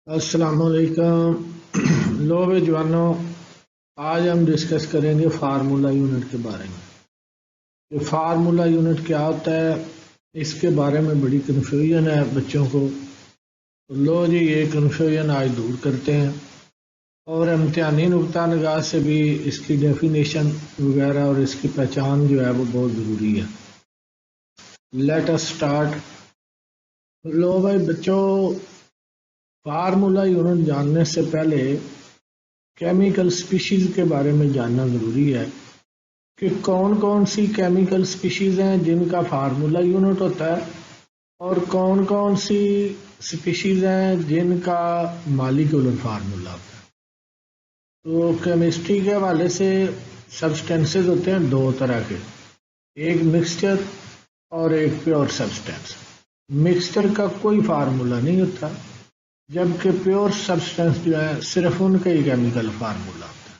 अस्सलामुअलैकुम। लो वे जवानों, आज हम डिस्कस करेंगे फार्मूला यूनिट के बारे में। ये फार्मूला यूनिट क्या होता है, इसके बारे में बड़ी कन्फ्यूजन है बच्चों को। तो लो जी, ये कन्फ्यूजन आज दूर करते हैं और इम्तिहानी नुक्ता निगाह से भी इसकी डेफिनेशन वगैरह और इसकी पहचान जो है वो बहुत ज़रूरी है। Let us start. लो भाई बच्चों, फार्मूला यूनिट जानने से पहले केमिकल स्पीशीज के बारे में जानना ज़रूरी है कि कौन कौन सी केमिकल स्पीशीज हैं जिनका फार्मूला यूनिट होता है और कौन कौन सी स्पीशीज हैं जिनका मॉलिक्यूलर फार्मूला होता है। तो केमिस्ट्री के हवाले से सब्सटेंसेस होते हैं दो तरह के, एक मिक्सचर और एक प्योर सब्सटेंस। मिक्सचर का कोई फार्मूला नहीं होता, जबकि प्योर सब्सटेंस जो है सिर्फ उनका ही केमिकल फार्मूला होता है।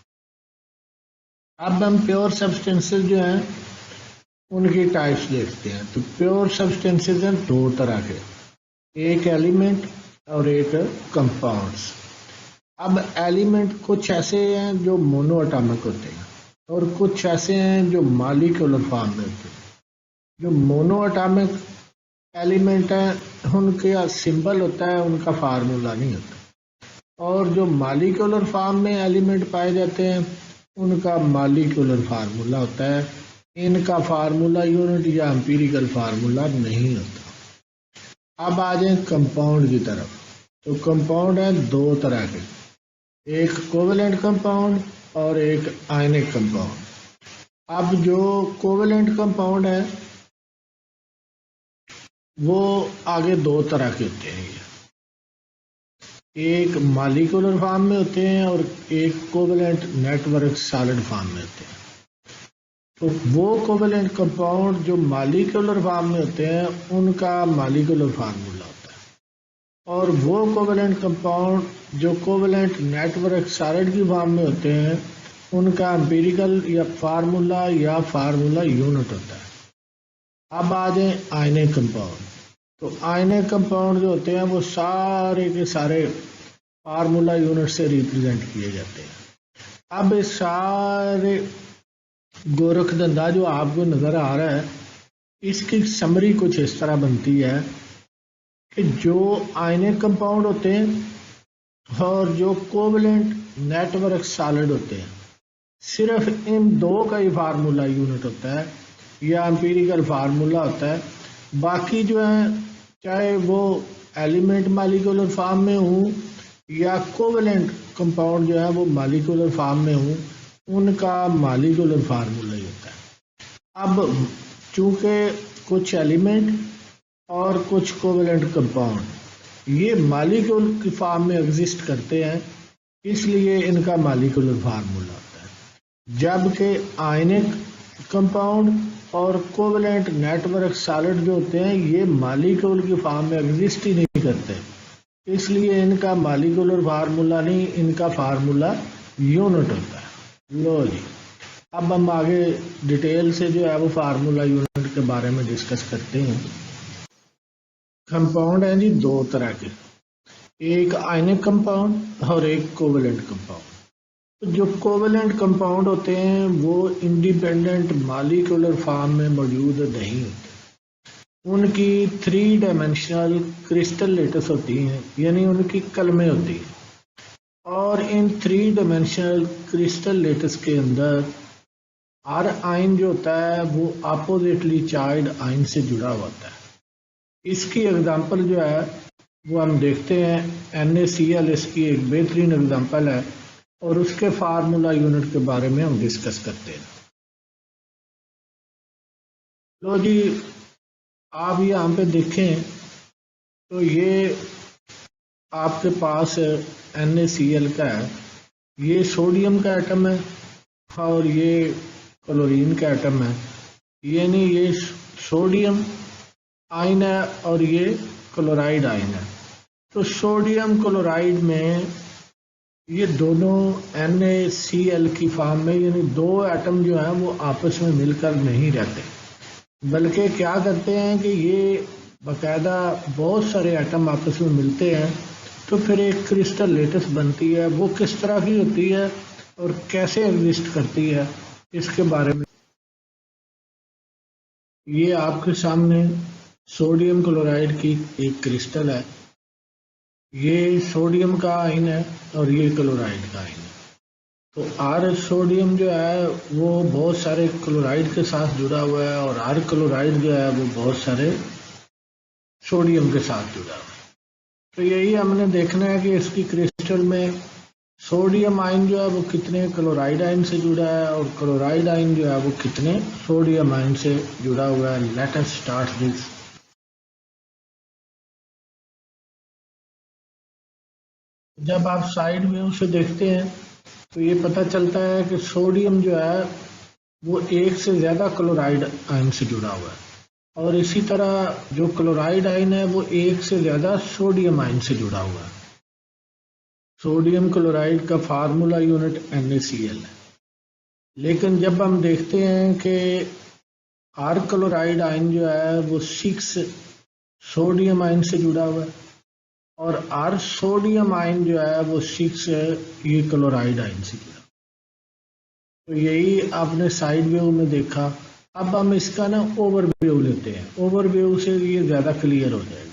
अब हम प्योर सब्सटेंसेस जो हैं उनकी टाइप्स देखते हैं। तो प्योर सब्सटेंसेस हैं दो तरह के, एक एलिमेंट और एक कंपाउंड्स। अब एलिमेंट कुछ ऐसे हैं जो मोनो एटॉमिक होते हैं और कुछ ऐसे हैं जो मॉलिक्यूलर फॉर्म में होते हैं। जो मोनो एटॉमिक एलिमेंट है उनका सिंबल होता है, उनका फार्मूला नहीं होता। और जो मॉलिक्यूलर फॉर्म में एलिमेंट पाए जाते हैं उनका मॉलिक्यूलर फार्मूला होता है। इनका फार्मूला यूनिट या एम्पिरिकल फार्मूला नहीं होता। अब आ जाए कंपाउंड की तरफ। तो कंपाउंड है दो तरह के, एक कोवेलेंट कंपाउंड और एक आयनिक कंपाउंड। अब जो कोवेलेंट कंपाउंड है वो आगे दो तरह के होते हैं, एक मॉलिक्यूलर फॉर्म में होते हैं और एक कोवेलेंट नेटवर्क सॉलिड फॉर्म में होते हैं। तो वो कोवेलेंट कंपाउंड जो मॉलिक्यूलर फॉर्म में होते हैं उनका मॉलिक्यूलर फार्मूला होता है, और वो कोवेलेंट कंपाउंड जो कोवेलेंट नेटवर्क सॉलिड की फॉर्म में होते हैं उनका एम्पिरिकल या फार्मूला यूनिट होता है। अब आ जाए आयनिक कंपाउंड। तो आयनिक कंपाउंड जो होते हैं वो सारे के सारे फार्मूला यूनिट से रिप्रेजेंट किए जाते हैं। अब इस सारे गोरखधंधा जो आपको नज़र आ रहा है, इसकी समरी कुछ इस तरह बनती है कि जो आयनिक कंपाउंड होते हैं और जो कोवेलेंट नेटवर्क सॉलिड होते हैं, सिर्फ इन दो का ही फार्मूला यूनिट होता है या एम्पिरिकल फार्मूला होता है। बाकी जो है, चाहे वो एलिमेंट मॉलिक्यूलर फॉर्म में हो या कोवेलेंट कंपाउंड जो है वो मॉलिक्यूलर फॉर्म में हो, उनका मॉलिक्यूलर फार्मूला ही होता है। अब चूंकि कुछ एलिमेंट और कुछ कोवेलेंट कंपाउंड ये मॉलिक्यूल की फॉर्म में एग्जिस्ट करते हैं, इसलिए इनका मॉलिक्यूलर फार्मूला होता है। जबकि आयनिक कंपाउंड और कोवेलेंट नेटवर्क सॉलिड जो होते हैं ये मॉलिक्यूल की फॉर्म में एग्जिस्ट ही नहीं करते, इसलिए इनका मॉलिक्यूलर फार्मूला नहीं, इनका फार्मूला यूनिट होता है। लो जी, अब हम आगे डिटेल से जो है वो फार्मूला यूनिट के बारे में डिस्कस करते हैं। कंपाउंड हैं जी दो तरह के, एक आयनिक कंपाउंड और एक कोवेलेंट कंपाउंड। तो जो कोवेलेंट कंपाउंड होते हैं वो इंडिपेंडेंट मॉलिक्यूलर फॉर्म में मौजूद नहीं होते, उनकी 3 डायमेंशनल क्रिस्टल लेटस होती हैं, यानी उनकी कलमें होती हैं। और इन 3 डायमेंशनल क्रिस्टल लेटस के अंदर हर आयन जो होता है वो अपोजिटली चार्ज आयन से जुड़ा होता है। इसकी एग्जांपल जो है वो हम देखते हैं, NaCl इसकी एक बेहतरीन एग्जांपल है और उसके फार्मूला यूनिट के बारे में हम डिस्कस करते हैं। लो जी, आप यहाँ पे देखें तो ये आपके पास NaCl का है, ये सोडियम का एटम है और ये क्लोरीन का एटम है, यानी ये सोडियम आयन है और ये क्लोराइड आयन है। तो सोडियम क्लोराइड में ये दोनों NaCl की फॉर्म में, यानी दो एटम जो हैं वो आपस में मिलकर नहीं रहते, बल्कि क्या करते हैं कि ये बाकायदा बहुत सारे एटम आपस में मिलते हैं तो फिर एक क्रिस्टल लेटेस बनती है, वो किस तरह की होती है और कैसे एग्जिस्ट करती है, इसके बारे में। ये आपके सामने सोडियम क्लोराइड की एक क्रिस्टल है। ये सोडियम का आयन है और ये क्लोराइड का आयन है। तो आर सोडियम जो है वो बहुत सारे क्लोराइड के साथ जुड़ा हुआ है और आर क्लोराइड जो है वो बहुत सारे सोडियम के साथ जुड़ा हुआ है। तो यही हमने देखना है कि इसकी क्रिस्टल में सोडियम आयन जो है वो कितने क्लोराइड आयन से जुड़ा है और क्लोराइड आयन जो है वो कितने सोडियम आयन से जुड़ा हुआ है। Let us start this. जब आप साइड व्यू से देखते हैं तो ये पता चलता है कि सोडियम जो है वो एक से ज़्यादा क्लोराइड आयन से जुड़ा हुआ है और इसी तरह जो क्लोराइड आयन है वो एक से ज़्यादा सोडियम आयन से जुड़ा हुआ है। सोडियम क्लोराइड का फार्मूला यूनिट NaCl है। लेकिन जब हम देखते हैं कि आर क्लोराइड आयन जो है वो 6 सोडियम आयन से जुड़ा हुआ है और आर सोडियम आयन जो है वो 6 ये क्लोराइड आयन से जुड़ा। तो यही आपने साइड व्यू में देखा। अब हम इसका ना ओवरव्यू लेते हैं। ओवरव्यू से ये ज़्यादा क्लियर हो जाएगा।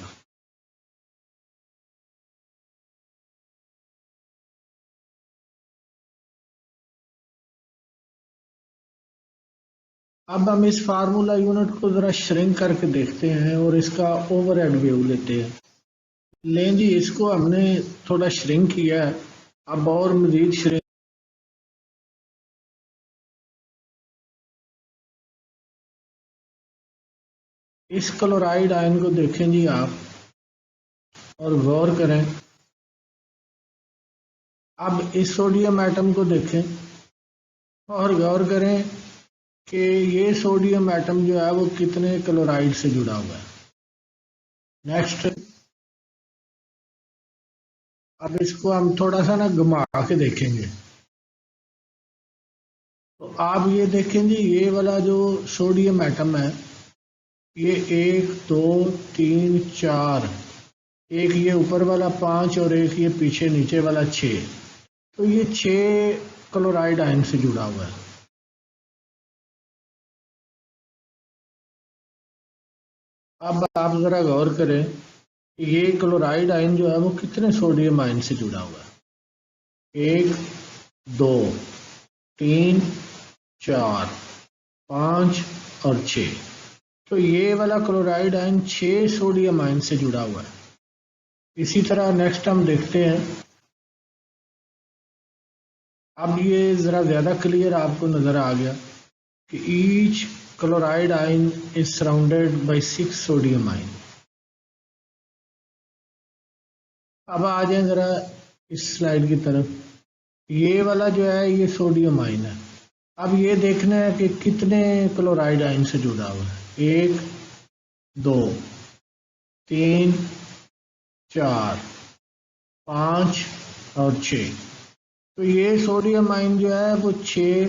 अब हम इस फार्मूला यूनिट को ज़रा श्रिंक करके देखते हैं और इसका ओवरहेड व्यू लेते हैं। लें जी, इसको हमने थोड़ा श्रिंक किया है। अब और मज़ीद श्रिंक। इस क्लोराइड आयन को देखें जी आप और गौर करें। अब इस सोडियम एटम को देखें और गौर करें कि ये सोडियम एटम जो है वो कितने क्लोराइड से जुड़ा हुआ है। नेक्स्ट, अब इसको हम थोड़ा सा ना घुमा के देखेंगे। तो आप ये देखें जी, ये वाला जो सोडियम एटम है ये 1 2 3 4, एक ये ऊपर वाला 5 और एक ये पीछे नीचे वाला 6। तो ये 6 क्लोराइड आयन से जुड़ा हुआ है। अब आप जरा गौर करें, ये क्लोराइड आयन जो है वो कितने सोडियम आयन से जुड़ा हुआ है। 1 2 3 4 5 और 6। तो ये वाला क्लोराइड आयन 6 सोडियम आयन से जुड़ा हुआ है। इसी तरह नेक्स्ट हम देखते हैं। अब ये ज़रा ज़्यादा क्लियर आपको नज़र आ गया कि each chloride ion is surrounded by 6 sodium ion. अब आ जाए ज़रा इस स्लाइड की तरफ। ये वाला जो है ये सोडियम आयन है। अब ये देखना है कि कितने क्लोराइड आयन से जुड़ा हुआ है। 1 2 3 4 5 और 6। तो ये सोडियम आयन जो है वो 6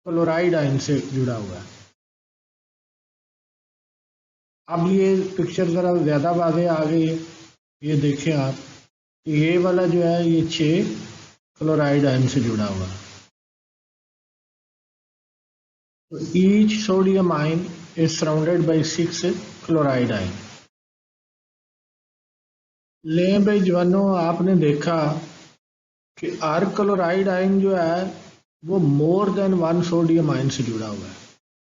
क्लोराइड आयन से जुड़ा हुआ है। अब ये पिक्चर ज़रा ज़्यादा वाज़ेह आ गई है। ये देखें आप, ये वाला जो है ये 6 क्लोराइड आयन से जुड़ा हुआ है। तो each sodium ion is surrounded by 6 chloride ion. ले भाई जवानों, आपने देखा कि आर क्लोराइड आयन जो है वो मोर देन 1 सोडियम आयन से जुड़ा हुआ है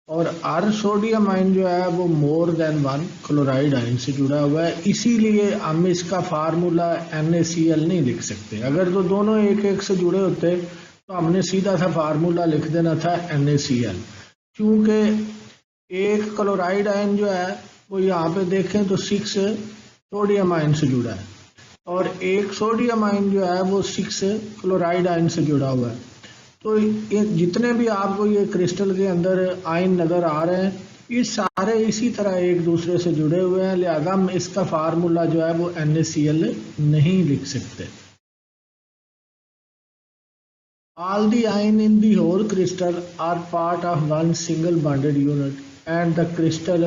और आर सोडियम आयन जो है वो मोर देन 1 क्लोराइड आयन से जुड़ा हुआ है। इसीलिए हम इसका फार्मूला NaCl नहीं लिख सकते। अगर तो दोनों एक एक से जुड़े होते तो हमने सीधा सा फार्मूला लिख देना था NaCl। क्योंकि एक क्लोराइड आयन जो है वो यहाँ पे देखें तो 6 सोडियम आयन से जुड़ा है और एक सोडियम आयन जो है वो 6 क्लोराइड आयन से जुड़ा हुआ है। तो ये जितने भी आपको ये क्रिस्टल के अंदर आयन नज़र आ रहे हैं ये सारे इसी तरह एक दूसरे से जुड़े हुए हैं। लिहाजा हम इसका फार्मूला जो है वो NaCl नहीं लिख सकते। All the ion in the whole crystal are part of one single bonded unit and the crystal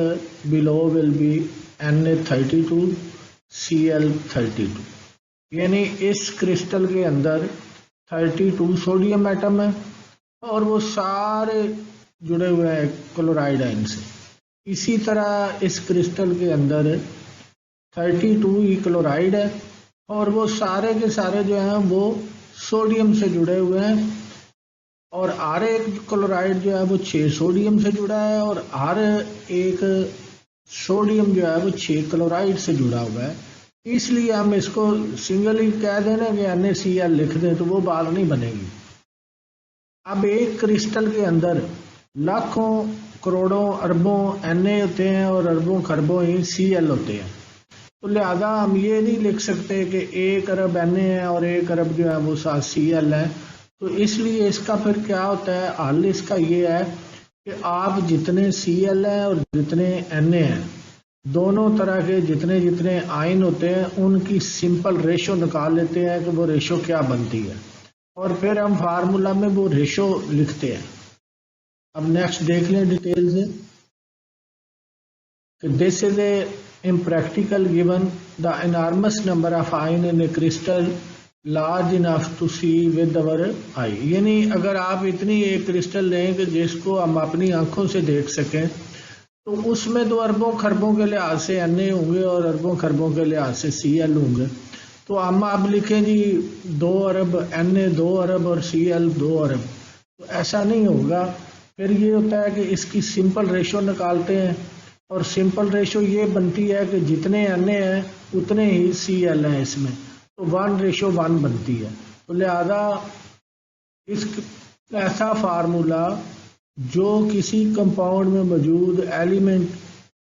below will be Na32 Cl32। यानी इस क्रिस्टल के अंदर 32 सोडियम एटम है और वो सारे जुड़े हुए हैं क्लोराइड आयन से। इसी तरह इस क्रिस्टल के अंदर 32 ही क्लोराइड है और वो सारे के सारे जो हैं वो सोडियम से जुड़े हुए हैं, और हर एक क्लोराइड जो है वो 6 सोडियम से जुड़ा है और हर एक सोडियम जो है वो 6 क्लोराइड से जुड़ा हुआ है। इसलिए हम इसको सिंगली कह देना कि NaCl लिख दें तो वो बात नहीं बनेगी। अब एक क्रिस्टल के अंदर लाखों करोड़ों अरबों Na होते हैं और अरबों खरबों ही Cl होते हैं, तो लिहाजा हम ये नहीं लिख सकते कि 1 अरब Na है और 1 अरब जो है वो 7 Cl है। तो इसलिए इसका फिर क्या होता है, हल इसका ये है कि आप जितने Cl हैं और जितने Na हैं, दोनों तरह के जितने जितने आयन होते हैं उनकी सिंपल रेशो निकाल लेते हैं कि वो रेशो क्या बनती है, और फिर हम फार्मूला में वो रेशो लिखते हैं। अब नेक्स्ट देख लें डिटेल से कि this is a impractical given the enormous number of ion in a crystal large enough to see with our eye। यानी अगर आप इतनी एक क्रिस्टल लें कि जिसको हम अपनी आंखों से देख सकें, तो उसमें तो अरबों खरबों के लिहाज से Na होंगे और अरबों खरबों के लिहाज से Cl होंगे। तो हम अब लिखें जी 2 अरब Na 2 अरब और Cl 2 अरब, तो ऐसा नहीं होगा। फिर ये होता है कि इसकी सिंपल रेशो निकालते हैं और सिंपल रेशो ये बनती है कि जितने Na हैं उतने ही Cl हैं इसमें, तो 1:1 बनती है। तो लिहाजा इस ऐसा फार्मूला जो किसी कंपाउंड में मौजूद एलिमेंट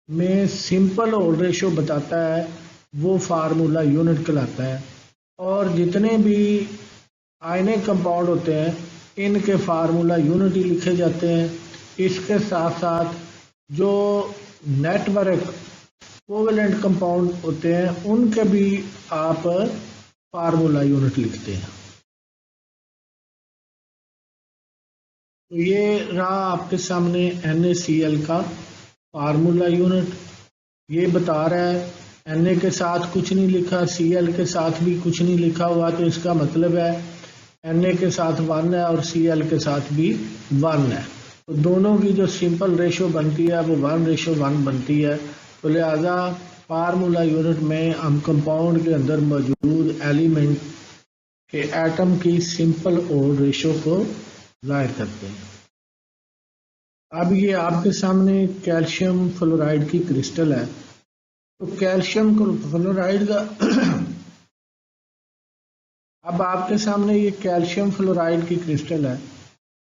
में सिंपल होल रेशो बताता है वो फार्मूला यूनिट कहलाता है। और जितने भी आयनिक कंपाउंड होते हैं इनके फार्मूला यूनिट ही लिखे जाते हैं। इसके साथ साथ जो नेटवर्क कोवेलेंट कंपाउंड होते हैं उनके भी आप फार्मूला यूनिट लिखते हैं। तो ये रहा आपके सामने NaCl का फार्मूला यूनिट। ये बता रहा है Na के साथ कुछ नहीं लिखा, Cl के साथ भी कुछ नहीं लिखा हुआ, तो इसका मतलब है Na के साथ 1 है और Cl के साथ भी 1 है। तो दोनों की जो सिंपल रेशो बनती है वो 1:1 बनती है। तो लिहाजा फार्मूला यूनिट में हम कंपाउंड के अंदर मौजूद एलिमेंट के एटम की सिंपल और रेशो को जाहिर करते हैं। अब ये आपके सामने कैल्शियम फ्लोराइड की क्रिस्टल है। तो कैल्शियम फ्लोराइड का अब आपके सामने ये कैल्शियम फ्लोराइड की क्रिस्टल है,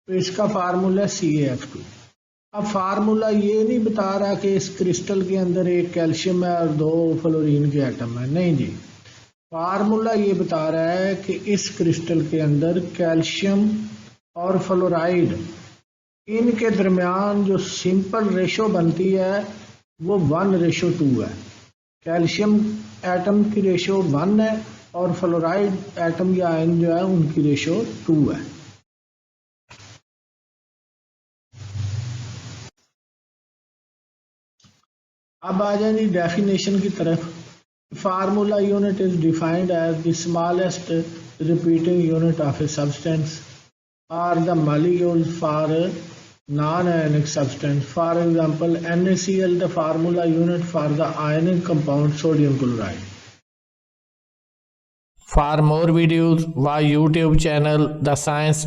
तो इसका फार्मूला CaF2। अब फार्मूला ये नहीं बता रहा कि इस क्रिस्टल के अंदर एक कैल्शियम है और 2 फ्लोरीन के एटम है, नहीं जी। फार्मूला ये बता रहा है कि इस क्रिस्टल के अंदर कैल्शियम और फ्लोराइड इनके दरमियान जो सिंपल रेशो बनती है वो 1:2 है। कैल्शियम एटम की रेशो 1 है और फ्लोराइड एटम या आयन जो है उनकी रेशो 2 है। अब आ जाए डेफिनेशन की तरफ। Formula unit is defined as the smallest repeating unit of a substance or the molecule for non-ionic substance. For example, NaCl, the formula unit for the ionic compound sodium chloride. For more videos, watch YouTube channel The Science